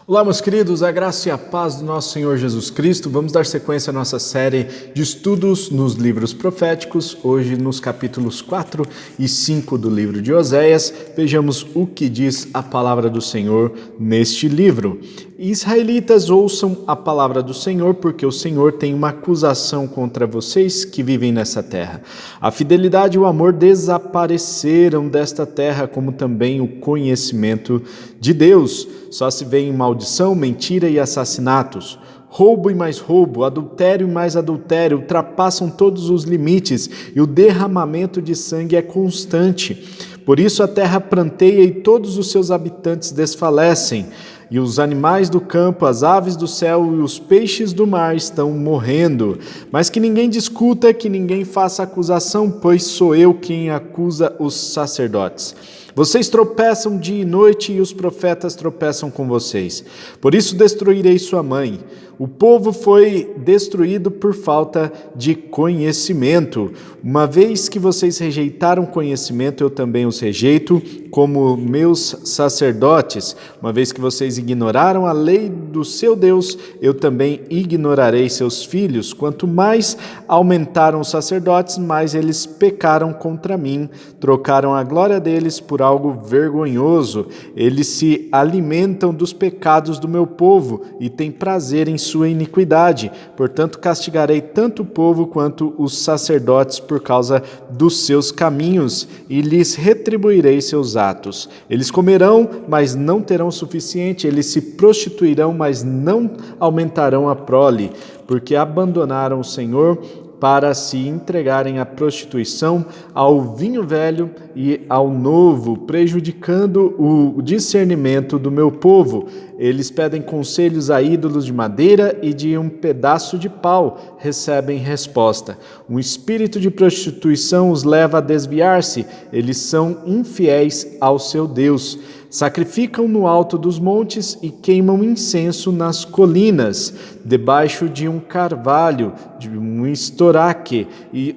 Olá, meus queridos, a graça e a paz do nosso Senhor Jesus Cristo. Vamos dar sequência à nossa série de estudos nos livros proféticos, hoje nos capítulos 4 e 5 do livro de Oséias. Vejamos o que diz a palavra do Senhor neste livro. Israelitas, ouçam a palavra do Senhor, porque o Senhor tem uma acusação contra vocês que vivem nessa terra. A fidelidade e o amor desapareceram desta terra, como também o conhecimento de Deus. Só se vê em maldição, mentira e assassinatos. Roubo e mais roubo, adultério e mais adultério, ultrapassam todos os limites e o derramamento de sangue é constante. Por isso a terra pranteia e todos os seus habitantes desfalecem. E os animais do campo, as aves do céu e os peixes do mar estão morrendo. Mas que ninguém discuta, que ninguém faça acusação, pois sou eu quem acusa os sacerdotes. Vocês tropeçam dia e noite e os profetas tropeçam com vocês. Por isso destruirei sua mãe. O povo foi destruído por falta de conhecimento. Uma vez que vocês rejeitaram conhecimento, eu também os rejeito, como meus sacerdotes. Uma vez que vocês ignoraram a lei do seu Deus, eu também ignorarei seus filhos. Quanto mais aumentaram os sacerdotes, mais eles pecaram contra mim, trocaram a glória deles por algo vergonhoso. Eles se alimentam dos pecados do meu povo e têm prazer em sua iniquidade. Portanto, castigarei tanto o povo quanto os sacerdotes por causa dos seus caminhos e lhes retribuirei seus atos. Eles comerão, mas não terão o suficiente. Eles se prostituirão, mas não aumentarão a prole, porque abandonaram o Senhor para se entregarem à prostituição, ao vinho velho e ao novo, prejudicando o discernimento do meu povo. Eles pedem conselhos a ídolos de madeira e de um pedaço de pau recebem resposta. Um espírito de prostituição os leva a desviar-se, eles são infiéis ao seu Deus. Sacrificam no alto dos montes e queimam incenso nas colinas, debaixo de um carvalho, de um estoraque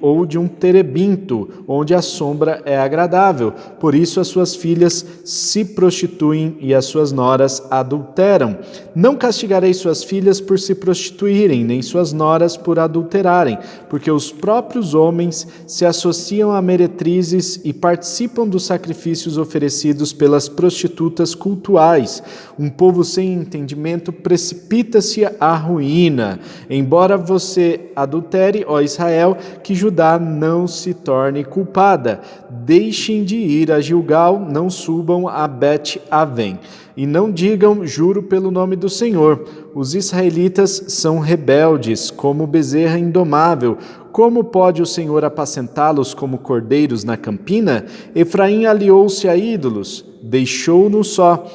ou de um terebinto, onde a sombra é agradável. Por isso as suas filhas se prostituem e as suas noras adulteram. Não castigarei suas filhas por se prostituírem, nem suas noras por adulterarem, porque os próprios homens se associam a meretrizes e participam dos sacrifícios oferecidos pelas prostitutas cultuais. Um povo sem entendimento precipita-se à ruína. Embora você adultere, ó Israel, que Judá não se torne culpada. Deixem de ir a Gilgal, não subam a Bet-Aven. E não digam, juro pelo nome do Senhor. Os israelitas são rebeldes, como bezerra indomável. Como pode o Senhor apacentá-los como cordeiros na campina? Efraim aliou-se a ídolos, deixou-no só.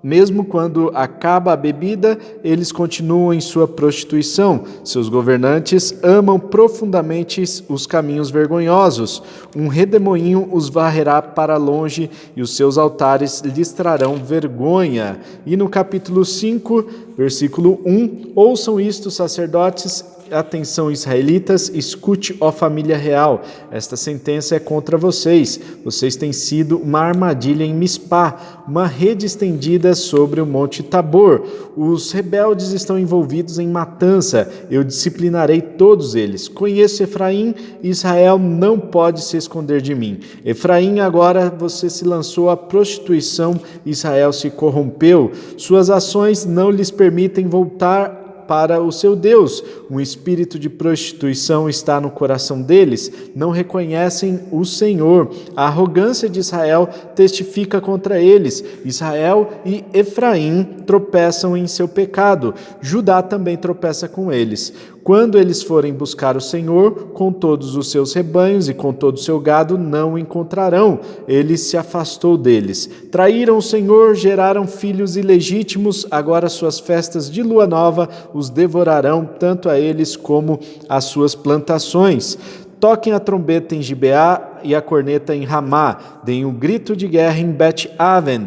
Mesmo quando acaba a bebida, eles continuam em sua prostituição. Seus governantes amam profundamente os caminhos vergonhosos. Um redemoinho os varrerá para longe e os seus altares lhes trarão vergonha. E no capítulo 5, versículo 1, ouçam isto, sacerdotes. Atenção, israelitas, escute, ó família real, esta sentença é contra vocês. Vocês têm sido uma armadilha em Mispá, uma rede estendida sobre o monte Tabor. Os rebeldes estão envolvidos em matança, eu disciplinarei todos eles. Conheço Efraim, Israel não pode se esconder de mim. Efraim, agora você se lançou à prostituição, Israel se corrompeu. Suas ações não lhes permitem voltar para o seu Deus. Um espírito de prostituição está no coração deles, não reconhecem o Senhor. A arrogância de Israel testifica contra eles. Israel e Efraim tropeçam em seu pecado. Judá também tropeça com eles. Quando eles forem buscar o Senhor, com todos os seus rebanhos e com todo o seu gado, não o encontrarão. Ele se afastou deles. Traíram o Senhor, geraram filhos ilegítimos, agora suas festas de lua nova os devorarão, tanto a eles como as suas plantações. Toquem a trombeta em Gibeá e a corneta em Ramá, deem um grito de guerra em Bet-Aven.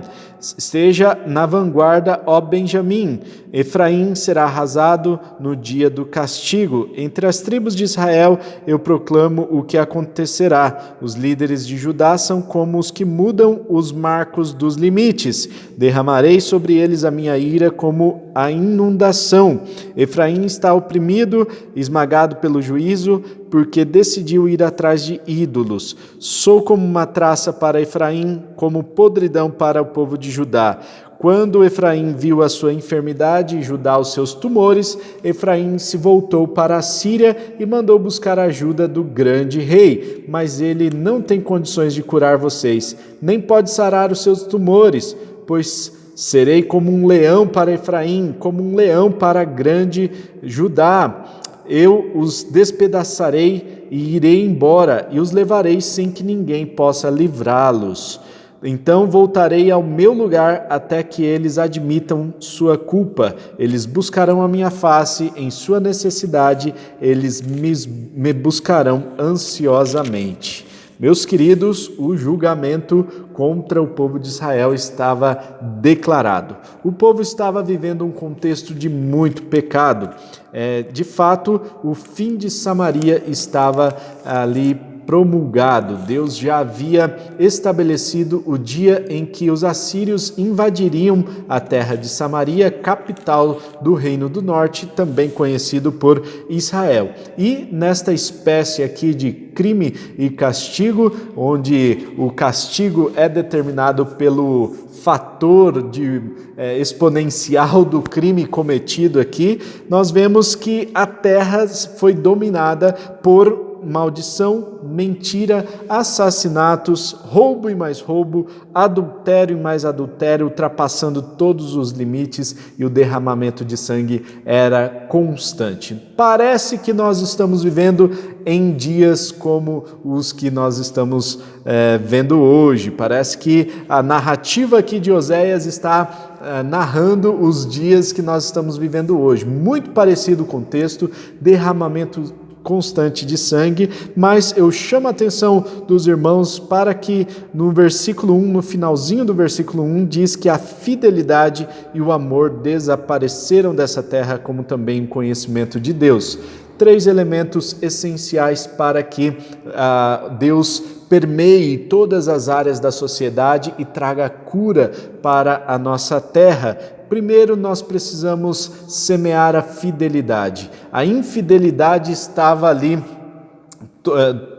Esteja na vanguarda, ó Benjamim. Efraim será arrasado no dia do castigo. Entre as tribos de Israel eu proclamo o que acontecerá. Os líderes de Judá são como os que mudam os marcos dos limites. Derramarei sobre eles a minha ira como a inundação. Efraim está oprimido, esmagado pelo juízo, porque decidiu ir atrás de ídolos. Sou como uma traça para Efraim, como podridão para o povo de Judá. Quando Efraim viu a sua enfermidade e Judá os seus tumores, Efraim se voltou para a Síria e mandou buscar a ajuda do grande rei. Mas ele não tem condições de curar vocês, nem pode sarar os seus tumores, pois serei como um leão para Efraim, como um leão para grande Judá. Eu os despedaçarei e irei embora, e os levarei sem que ninguém possa livrá-los. Então voltarei ao meu lugar até que eles admitam sua culpa. Eles buscarão a minha face em sua necessidade, eles me buscarão ansiosamente. Meus queridos, o julgamento contra o povo de Israel estava declarado. O povo estava vivendo um contexto de muito pecado. De fato, o fim de Samaria estava ali promulgado. Deus já havia estabelecido o dia em que os assírios invadiriam a terra de Samaria, capital do Reino do Norte, também conhecido por Israel. E nesta espécie aqui de crime e castigo, onde o castigo é determinado pelo fator exponencial do crime cometido aqui, nós vemos que a terra foi dominada por maldição, mentira, assassinatos, roubo e mais roubo, adultério e mais adultério, ultrapassando todos os limites, e o derramamento de sangue era constante. Parece que nós estamos vivendo em dias como os que nós estamos vendo hoje. Parece que a narrativa aqui de Oséias está narrando os dias que nós estamos vivendo hoje. Muito parecido o contexto, derramamento constante de sangue, mas eu chamo a atenção dos irmãos para que no versículo 1, no finalzinho do versículo 1, diz que a fidelidade e o amor desapareceram dessa terra, como também o conhecimento de Deus. 3 elementos essenciais para que Deus permeie todas as áreas da sociedade e traga cura para a nossa terra. Primeiro, nós precisamos semear a fidelidade. A infidelidade estava ali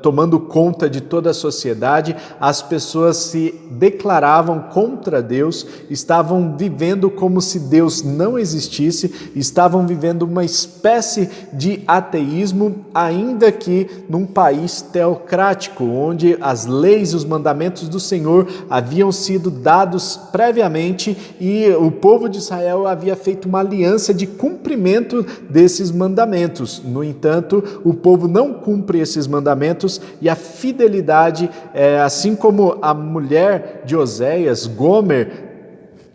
tomando conta de toda a sociedade, as pessoas se declaravam contra Deus, estavam vivendo como se Deus não existisse, estavam vivendo uma espécie de ateísmo, ainda que num país teocrático, onde as leis e os mandamentos do Senhor haviam sido dados previamente e o povo de Israel havia feito uma aliança de cumprimento desses mandamentos. No entanto, o povo não cumpre esses mandamentos e a fidelidade, assim como a mulher de Oséias, Gomer,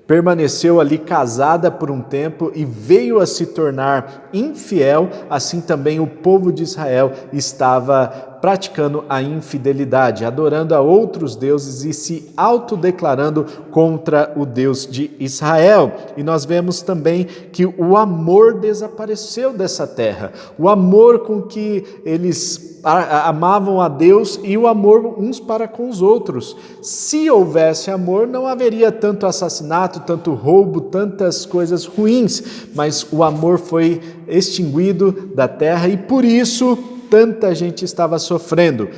permaneceu ali casada por um tempo e veio a se tornar infiel, assim também o povo de Israel estava praticando a infidelidade, adorando a outros deuses e se autodeclarando contra o Deus de Israel. E nós vemos também que o amor desapareceu dessa terra, o amor com que eles amavam a Deus e o amor uns para com os outros. Se houvesse amor, não haveria tanto assassinato, tanto roubo, tantas coisas ruins, mas o amor foi extinguido da terra e por isso tanta gente estava sofrendo.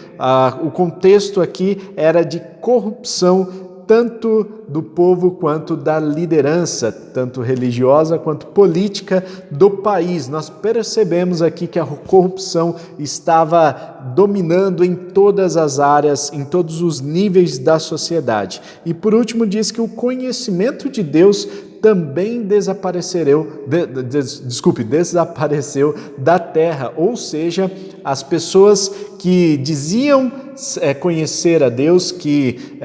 O contexto aqui era de corrupção, tanto do povo quanto da liderança, tanto religiosa quanto política do país. Nós percebemos aqui que a corrupção estava dominando em todas as áreas, em todos os níveis da sociedade. E por último diz que o conhecimento de Deus também desapareceu da terra, ou seja, as pessoas que diziam conhecer a Deus, que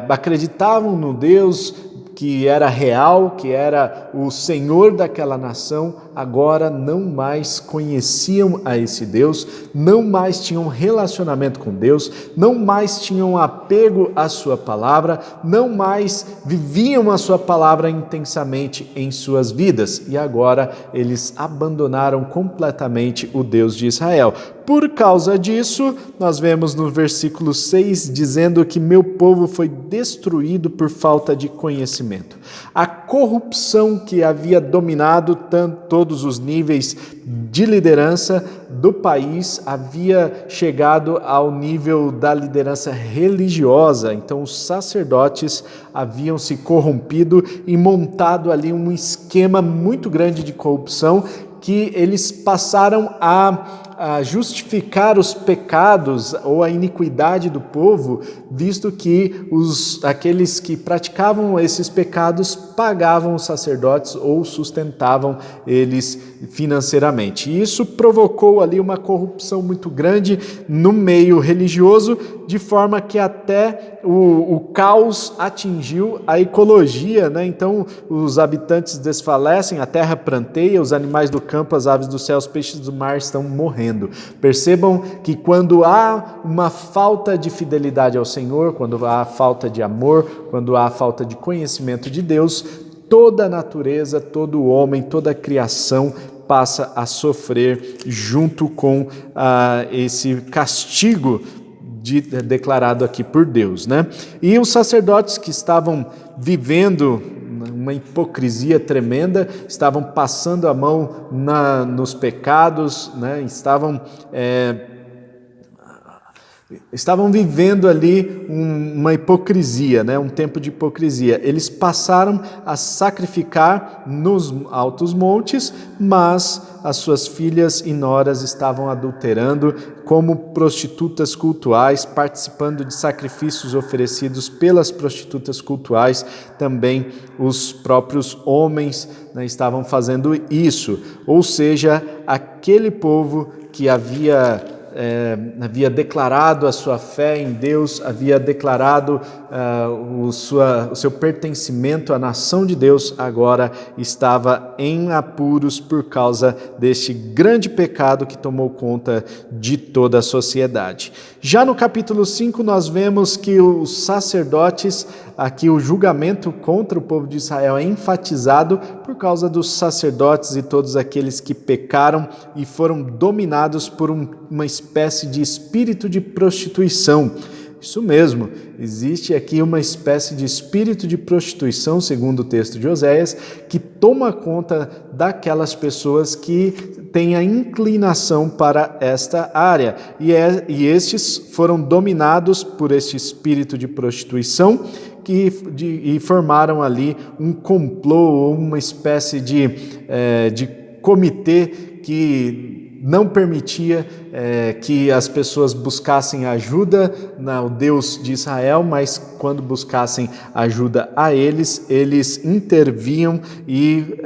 acreditavam no Deus, que era real, que era o Senhor daquela nação, agora não mais conheciam a esse Deus, não mais tinham relacionamento com Deus, não mais tinham apego à sua palavra, não mais viviam a sua palavra intensamente em suas vidas, e agora eles abandonaram completamente o Deus de Israel. Por causa disso, nós vemos no versículo 6 dizendo que meu povo foi destruído por falta de conhecimento. A corrupção que havia dominado todos os níveis de liderança do país havia chegado ao nível da liderança religiosa. Então, os sacerdotes haviam se corrompido e montado ali um esquema muito grande de corrupção que eles passaram a justificar os pecados ou a iniquidade do povo, visto que aqueles que praticavam esses pecados pagavam os sacerdotes ou sustentavam eles financeiramente. E isso provocou ali uma corrupção muito grande no meio religioso, de forma que até o caos atingiu a ecologia, né? Então os habitantes desfalecem, a terra pranteia, os animais do campo, as aves do céu, os peixes do mar estão morrendo. Percebam que quando há uma falta de fidelidade ao Senhor, quando há falta de amor, quando há falta de conhecimento de Deus, toda a natureza, todo o homem, toda a criação passa a junto com esse castigo declarado aqui por Deus, né? E os sacerdotes que estavam vivendo uma hipocrisia tremenda, estavam passando a mão nos pecados, né? Estavam vivendo ali uma hipocrisia, né? Um tempo de hipocrisia. Eles passaram a sacrificar nos altos montes, mas as suas filhas e noras estavam adulterando como prostitutas cultuais, participando de sacrifícios oferecidos pelas prostitutas cultuais. Também os próprios homens, né, estavam fazendo isso. Ou seja, aquele povo que havia declarado a sua fé em Deus, havia declarado o seu pertencimento à nação de Deus, agora estava em apuros por causa deste grande pecado que tomou conta de toda a sociedade. Já no capítulo 5 nós vemos que os sacerdotes, aqui o julgamento contra o povo de Israel é enfatizado por causa dos sacerdotes e todos aqueles que pecaram e foram dominados por uma espécie de espírito de prostituição. Isso mesmo, existe aqui uma espécie de espírito de prostituição, segundo o texto de Oséias, que toma conta daquelas pessoas que têm a inclinação para esta área. E estes foram dominados por este espírito de prostituição e formaram ali um complô ou uma espécie de comitê que não permitia que as pessoas buscassem ajuda ao Deus de Israel, mas quando buscassem ajuda a eles intervinham e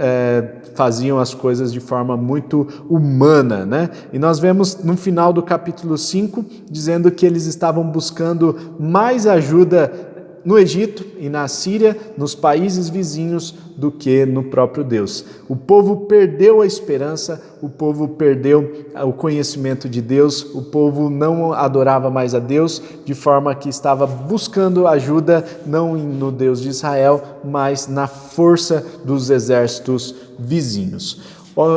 faziam as coisas de forma muito humana, né? E nós vemos no final do capítulo 5, dizendo que eles estavam buscando mais ajuda no Egito e na Síria, nos países vizinhos, do que no próprio Deus. O povo perdeu a esperança, o povo perdeu o conhecimento de Deus, o povo não adorava mais a Deus, de forma que estava buscando ajuda não no Deus de Israel, mas na força dos exércitos vizinhos.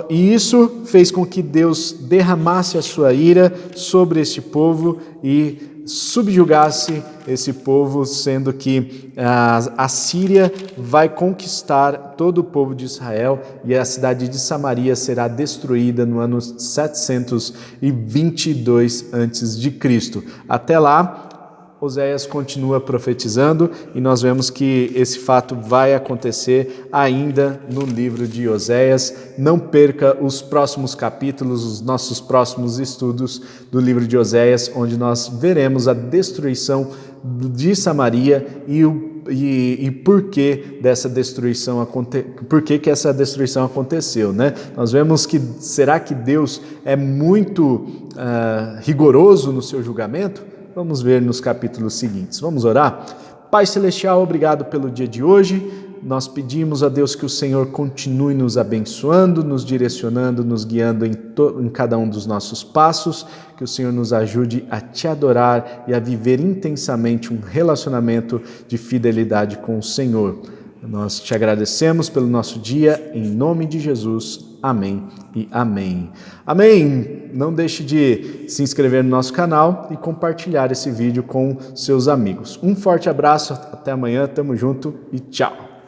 E isso fez com que Deus derramasse a sua ira sobre este povo e subjugasse esse povo, sendo que a Síria vai conquistar todo o povo de Israel e a cidade de Samaria será destruída no ano 722 a.C. Até lá, Oséias continua profetizando e nós vemos que esse fato vai acontecer ainda no livro de Oséias. Não perca os próximos capítulos, os nossos próximos estudos do livro de Oséias, onde nós veremos a destruição de Samaria e por que essa destruição que essa destruição aconteceu, né? Nós vemos que será que Deus é muito rigoroso no seu julgamento? Vamos ver nos capítulos seguintes. Vamos orar? Pai Celestial, obrigado pelo dia de hoje. nós pedimos a Deus que o Senhor continue nos abençoando, nos direcionando, nos guiando em cada um dos nossos passos, que o Senhor nos ajude a te adorar e a viver intensamente um relacionamento de fidelidade com o Senhor. Nós te agradecemos pelo nosso dia, em nome de Jesus. Amém e amém. Amém! Não deixe de se inscrever no nosso canal e compartilhar esse vídeo com seus amigos. Um forte abraço, até amanhã, tamo junto e tchau!